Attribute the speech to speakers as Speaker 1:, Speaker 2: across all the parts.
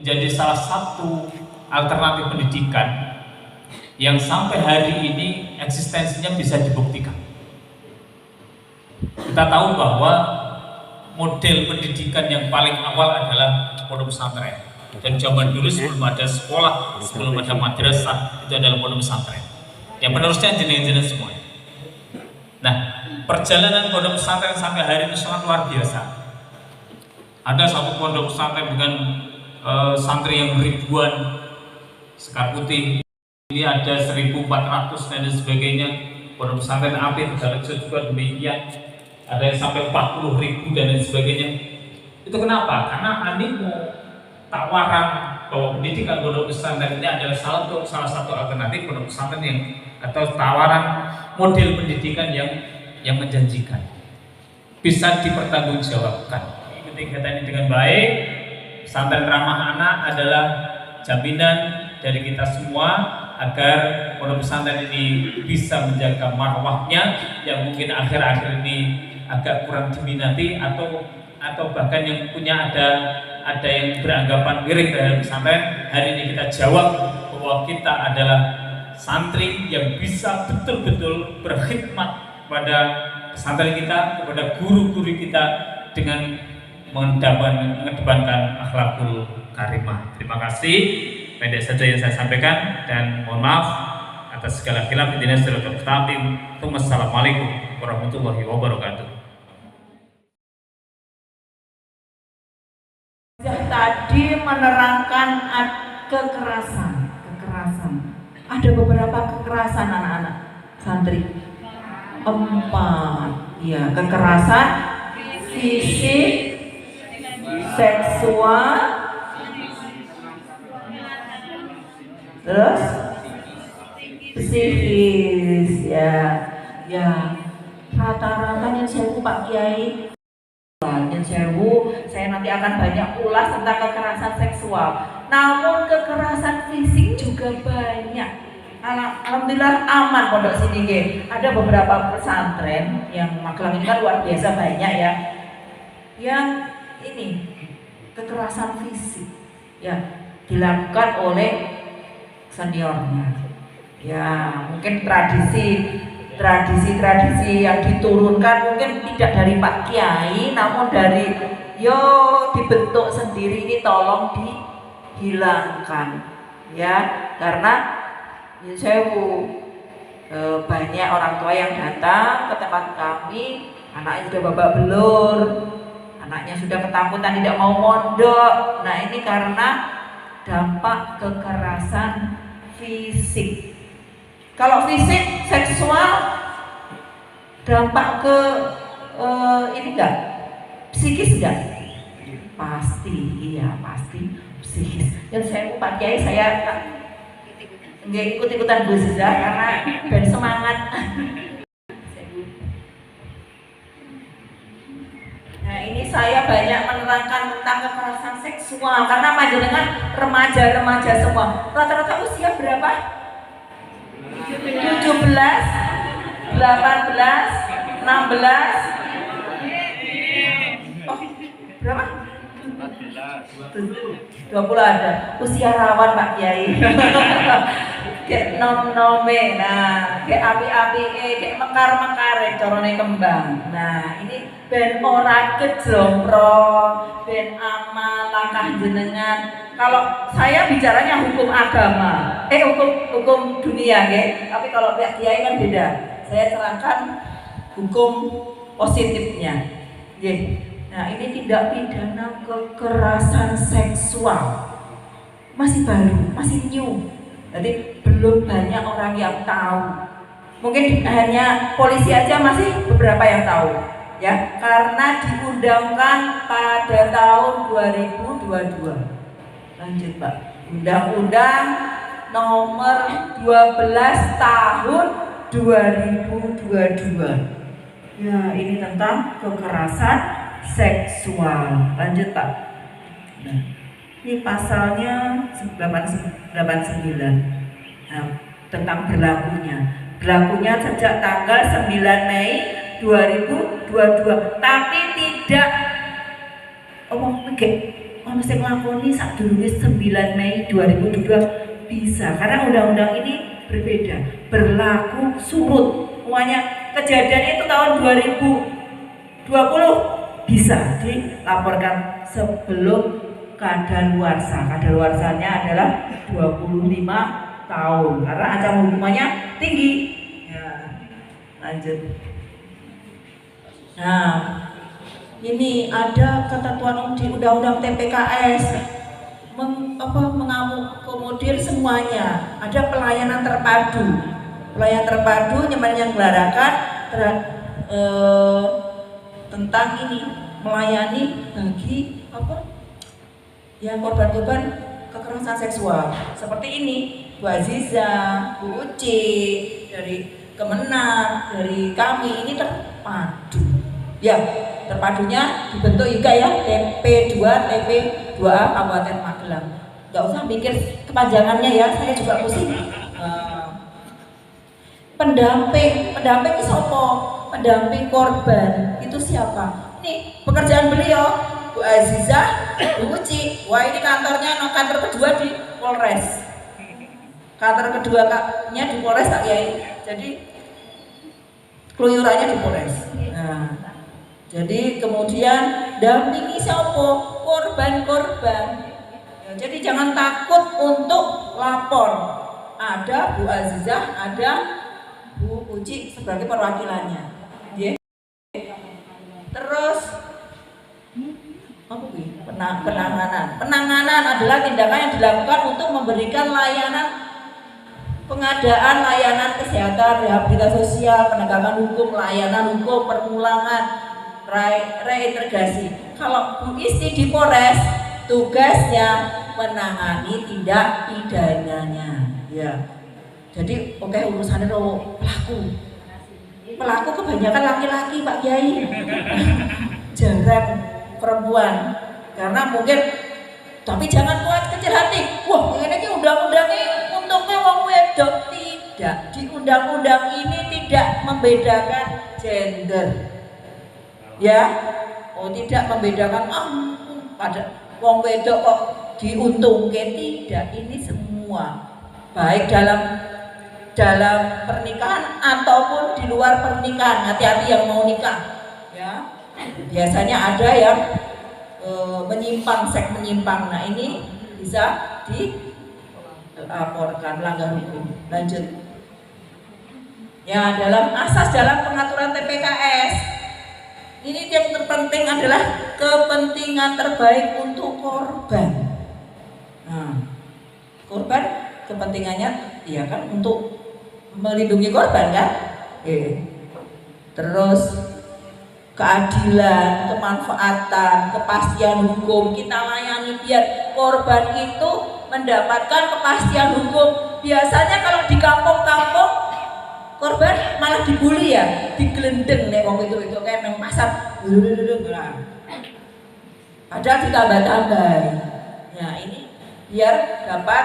Speaker 1: menjadi salah satu alternatif pendidikan yang sampai hari ini eksistensinya bisa dibuktikan. Kita tahu bahwa model pendidikan yang paling awal adalah pondok pesantren. Dan zaman dulu sebelum ada sekolah, sebelum ada madrasah, itu adalah pondok pesantren. Yang penerusnya jenis-jenis semua. Nah, perjalanan pondok pesantren sampai hari ini sangat luar biasa. Ada satu pondok pesantren dengan santri yang ribuan, Sekar Putih. Ini ada 1.400 dan sebagainya. Pondok pesantren Api Tegalrejo juga demikian. Ada yang sampai 40.000 dan sebagainya. Itu kenapa? Karena animo tawaran bahwa pendidikan pondok pesantren ini adalah salah satu alternatif pondok pesantren yang atau tawaran model pendidikan yang menjanjikan, bisa dipertanggungjawabkan. Ketika ini dengan baik, pesantren ramah anak adalah jaminan dari kita semua agar pondok pesantren ini bisa menjaga marwahnya yang mungkin akhir-akhir ini agak kurang diminati atau bahkan yang punya ada yang beranggapan miring terhadap pesantren. Hari ini kita jawab bahwa kita adalah santri yang bisa betul-betul berkhidmat pada pesantren kita, kepada guru-guru kita dengan mengedepankan akhlakul karimah. Terima kasih, pendek saja yang saya sampaikan dan mohon maaf atas segala khilaf. Wassalamualaikum warahmatullahi wabarakatuh.
Speaker 2: Tadi menerangkan kekerasan. Ada beberapa kekerasan anak-anak santri. 4, ya, kekerasan fisik, seksual, terus psikis, ya. Rata-rata yang saya Pak Kiai. Saya nanti akan banyak ulas tentang kekerasan seksual. Namun kekerasan fisik juga banyak. Alhamdulillah aman pondok sini nggih. Ada beberapa pesantren yang Magelang ini kan luar biasa banyak ya. Yang ini kekerasan fisik ya dilakukan oleh seniornya. Ya, mungkin tradisi yang diturunkan mungkin tidak dari Pak Kiai, namun dari dibentuk sendiri, ini tolong dihilangkan ya, karena banyak orang tua yang datang ke tempat kami, anaknya sudah babak belur, anaknya sudah ketakutan tidak mau mondok. Nah, ini karena dampak kekerasan fisik. Kalau fisik, seksual, dampak ke ini enggak? Psikis enggak? Pasti, iya pasti psikis. Dan saya Pak Kiai, saya nggak ikut-ikutan Bu Ziza karena ben semangat. Nah, ini saya banyak menerangkan tentang kekerasan seksual karena panjenengan remaja-remaja semua. Rata-rata usia berapa? 17, 18, 16. Oh, berapa? 20 ada. Usia rawan Pak Kiai. Kayak nom-nome, nah, kayak api-api, kayak mekar-mekare corone kembang. Nah, ini ben ora kejompro, ben amal langkah jenengan. Kalau saya bicaranya hukum agama, hukum dunia, tapi kalau Pak Kiai kan beda. Saya terangkan hukum positifnya. Nah, ini tidak pidana kekerasan seksual. Masih baru, masih new. Jadi belum banyak orang yang tahu. Mungkin hanya polisi aja masih beberapa yang tahu, ya, karena diundangkan pada tahun 2022. Lanjut Pak. Undang-Undang nomor 12 tahun 2022. Ya, ini tentang kekerasan seksual. Lanjut Pak. Nah, ini pasalnya 89. Nah, tentang berlakunya sejak tanggal 9 Mei 2022, tapi tidak ono sing nglakoni sadurunge 9 Mei 2022 bisa, karena undang-undang ini berbeda, berlaku surut. Semuanya kejadian itu tahun 2020 bisa dilaporkan sebelum kadaluarsa. Kadaluarsanya adalah 25 tahun karena ancaman hukumannya tinggi. Ya, lanjut. Nah, ini ada ketentuan di Undang-Undang TPKS mengakomodir semuanya. Ada pelayanan terpadu. Pelayanan terpadu yang gelarakan tentang ini, melayani bagi yang korban-korban kekerasan seksual seperti ini, Bu Aziza, Bu Uci, dari Kemenang, dari kami, ini terpadu. Ya, terpadunya dibentuk juga ya, TP2, TP2A Kabupaten Magelang. Gak usah mikir kepanjangannya ya, saya juga pusing. Pendamping itu siapa? Pendamping korban itu siapa? Ini pekerjaan beliau, Bu Aziza, Bu Uci. Wah, ini kantornya, kantor kedua di Polres. Kantor keduanya di Polres tak ya? Jadi keluyurannya di Polres. Nah, jadi kemudian dampingi siapa? Korban-korban. Ya, jadi jangan takut untuk lapor. Ada Bu Aziza, ada Bu Uci sebagai perwakilannya. Ya. Terus penanganan adalah tindakan yang dilakukan untuk memberikan pengadaan layanan kesehatan, rehabilitasi sosial, penegakan hukum, layanan hukum, permulangan, reintegrasi. Kalau Bu Isti di Polres, tugasnya menangani tindak pidananya. Ya. Jadi urusannya pelaku kebanyakan laki-laki Pak Kiai. Jarang perempuan, karena mungkin, tapi jangan kuat kecil hati. Wah, ini undang-undangnya untungnya wong wedok tidak, di undang-undang ini tidak membedakan gender. Ya, tidak membedakan pada wong wedok kok diuntungkan, tidak. Ini semua baik dalam pernikahan ataupun di luar pernikahan. Hati-hati yang mau nikah. Ya, biasanya ada yang seks menyimpang. Nah, ini bisa dilaporkan melanggar hukum. Lanjut. Ya, dalam pengaturan TPKS ini yang terpenting adalah kepentingan terbaik untuk korban. Nah, korban kepentingannya ya kan untuk melindungi korban kan? Terus keadilan, kemanfaatan, kepastian hukum kita layani biar korban itu mendapatkan kepastian hukum. Biasanya kalau di kampung-kampung korban malah dibully ya, digelendeng nih wong itu kayak nang pasar. Padahal ditambah-tambah. Nah, ini biar dapat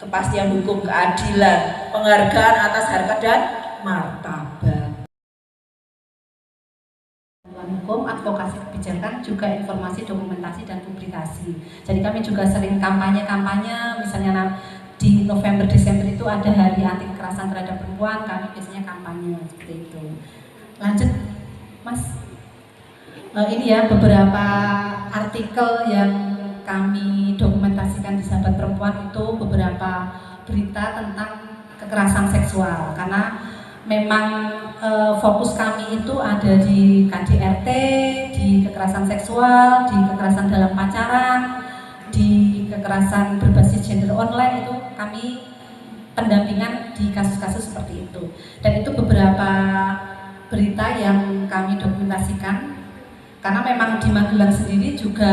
Speaker 2: kepastian hukum, keadilan, penghargaan atas harkat dan martabat.
Speaker 3: Hukum, advokasi kebijakan, juga informasi, dokumentasi, dan publikasi. Jadi kami juga sering kampanye-kampanye, misalnya di November Desember itu ada hari anti kekerasan terhadap perempuan, kami biasanya kampanye seperti itu. Lanjut, Mas. Ini ya beberapa artikel yang kami dokumentasikan di Sahabat Perempuan, itu beberapa berita tentang kekerasan seksual, karena memang fokus kami itu ada di KDRT, di kekerasan seksual, di kekerasan dalam pacaran, di kekerasan berbasis gender online. Itu kami pendampingan di kasus-kasus seperti itu. Dan itu beberapa berita yang kami dokumentasikan, karena memang di Magelang sendiri juga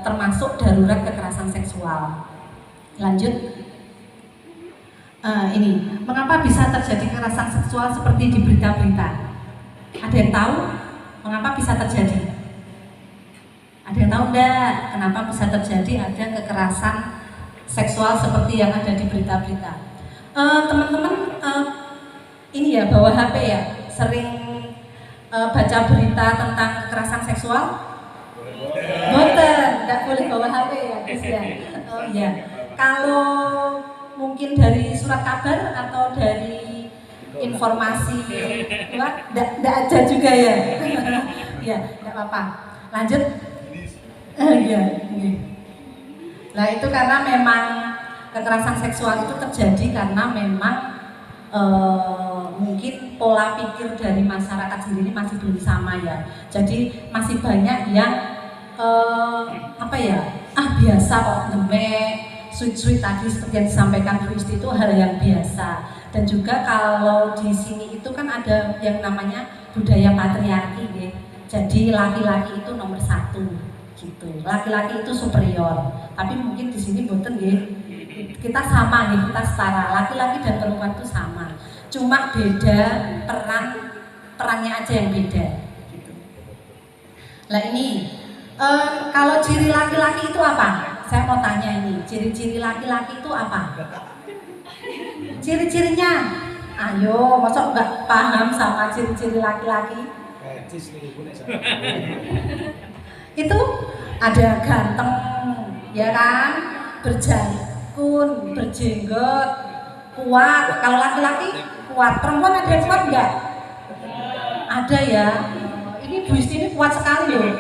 Speaker 3: termasuk darurat kekerasan seksual. Lanjut. Ini, mengapa bisa terjadi kekerasan seksual seperti di berita-berita? Ada yang tahu mengapa bisa terjadi? Ada yang tahu enggak kenapa bisa terjadi ada kekerasan seksual seperti yang ada di berita-berita? Teman-teman ini ya bawa HP ya, sering baca berita tentang kekerasan seksual? Boten, enggak boleh bawa HP ya, guys ya. Oh iya. Kalau mungkin dari surat kabar atau dari informasi enggak ada juga ya. Ya, enggak apa-apa. Lanjut. Iya. Nah, itu karena memang kekerasan seksual itu terjadi karena memang mungkin pola pikir dari masyarakat sendiri masih belum sama ya. Jadi masih banyak yang biasa kok, ngemek, sweet tadi seperti yang disampaikan Bu Isti, itu hal yang biasa. Dan juga kalau di sini itu kan ada yang namanya budaya patriarki ya. Jadi laki-laki itu nomor satu gitu. Laki-laki itu superior. Tapi mungkin di sini boten ya. Kita sama nih, kita setara. Laki-laki dan perempuan itu sama. Cuma beda perannya aja yang beda gitu. Nah ini kalau ciri laki-laki itu apa? Saya mau tanya ini, ciri-ciri laki-laki itu apa? Ciri-cirinya, ayo, masa nggak paham sama ciri-ciri laki-laki? Itu ada ganteng, ya kan? Berjangkung, berjenggot, kuat. Kalau laki-laki kuat, perempuan ada yang kuat nggak? Ada ya. Ini Bu Isti ini kuat sekali loh.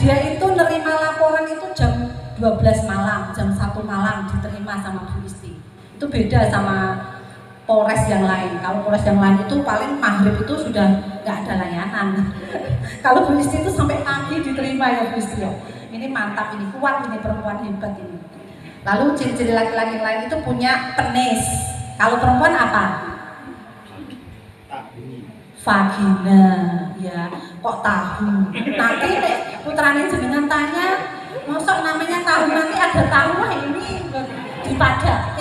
Speaker 3: Dia itu nerima laporan itu jam 12 malam, jam 1 malam diterima sama Bu Isti. Itu beda sama Polres yang lain. Kalau Polres yang lain itu paling maghrib itu sudah nggak ada layanan. Kalau Bu Isti itu sampai pagi diterima ya Bu Isti ya. Ini mantap, ini kuat, ini perempuan hebat ini. Lalu ciri-ciri laki-laki lain itu punya penis. Kalau perempuan apa? Vagina, ya. Kok tahu? Nanti putrane jenengan tanya, mosok namanya tahu, nanti ada tahu lah ini dipadak.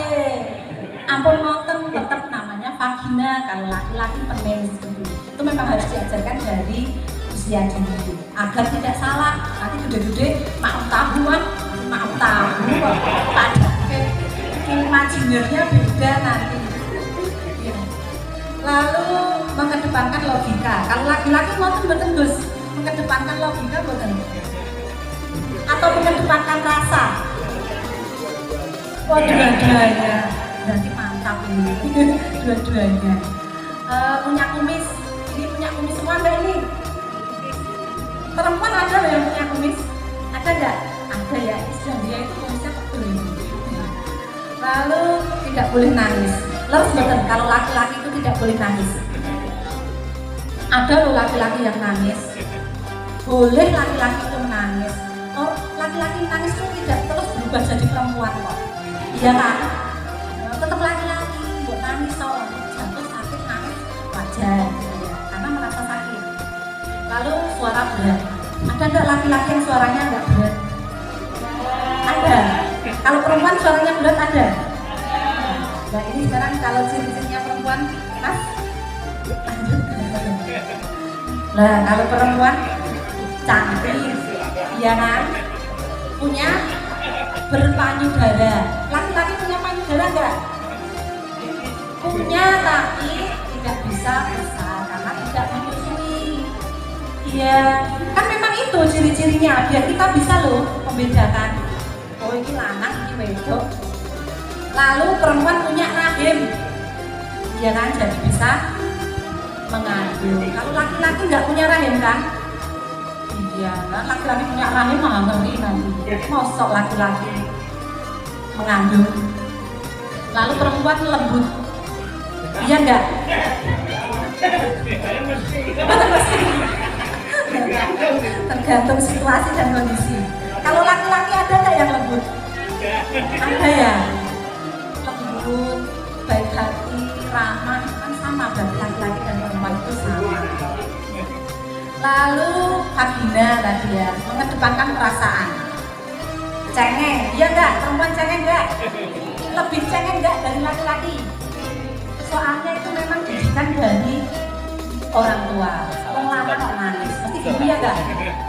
Speaker 3: Ampun ngoten, tetap namanya vagina. Kalau laki-laki penis itu memang harus diajarkan dari usia dini agar tidak salah. Nanti gede-gede mau tahu kok padak. imajinernya beda nanti. Ya. Lalu mengedepankan logika. Kalau laki-laki mau mboten Gus, mengedepankan logika mboten. Atau mengedepankan rasa. Oh, dua-duanya. Berarti mantap ini. Dua-duanya. Punya kumis. Ini punya kumis semua Mbak ini. Perempuan ada loh yang punya kumis? Ada nggak? Ada ya. Istilah dia itu kumisnya tebal ini. Lalu tidak boleh nangis. Lalu sebentar, kalau laki-laki itu tidak boleh nangis. Ada loh laki-laki yang nangis. Boleh laki-laki itu menangis. Oh, laki-laki nangis itu tidak terus berubah jadi perempuan kok. Iya kan? Tetap laki-laki, buat nangis toh. Jatuh sakit nangis wajar, gitu ya. Karena merasa sakit. Lalu suara berat. Ada nggak laki-laki yang suaranya nggak berat? Ada. Kalau perempuan suaranya berat ada. Nah ini sekarang kalau ciri-cirinya perempuan, Mas. Nah kalau perempuan cantik, iya kan? Punya berpayudara. Laki-laki punya payudara enggak? Punya, tapi tidak bisa besar karena tidak menyusui. Iya, kan memang itu ciri-cirinya biar kita bisa loh membedakan. Oh ini lanang, ini wedok. Lalu perempuan punya rahim, iya kan? Jadi bisa mengandung. Kalau laki-laki nggak punya rahim kan? Iya, kan laki-laki punya rahim mah ngeri nanti. Mosok laki-laki mengandung. Lalu perempuan lembut, iya enggak? Tergantung situasi dan kondisi. Kalau laki-laki ada nggak yang lembut? Ada ya. Lembut, baik hati, ramah, kan sama berarti laki-laki dan perempuan itu sama. Lalu vagina tadi ya, mengedepankan perasaan. Cengeng, iya enggak? Perempuan cengeng enggak? Lebih cengeng enggak dari laki-laki? Soalnya itu memang didikan dari orang tua. Orang lama kok nangis, mesti gitu ya enggak?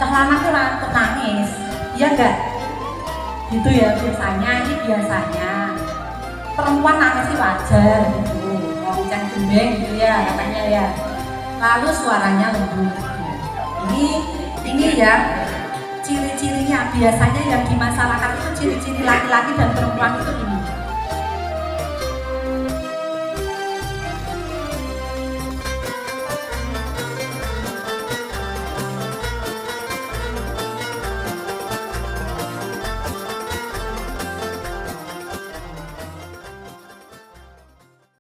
Speaker 3: Cah lama tuh nangis, iya enggak? Gitu ya biasanya, ini biasanya. Perempuan nangis sih wajar gitu, ngomong gendeng gitu ya katanya ya. Lalu suaranya lembut. Ini ya ciri-cirinya biasanya yang di masyarakat itu ciri-ciri laki-laki dan perempuan itu ini.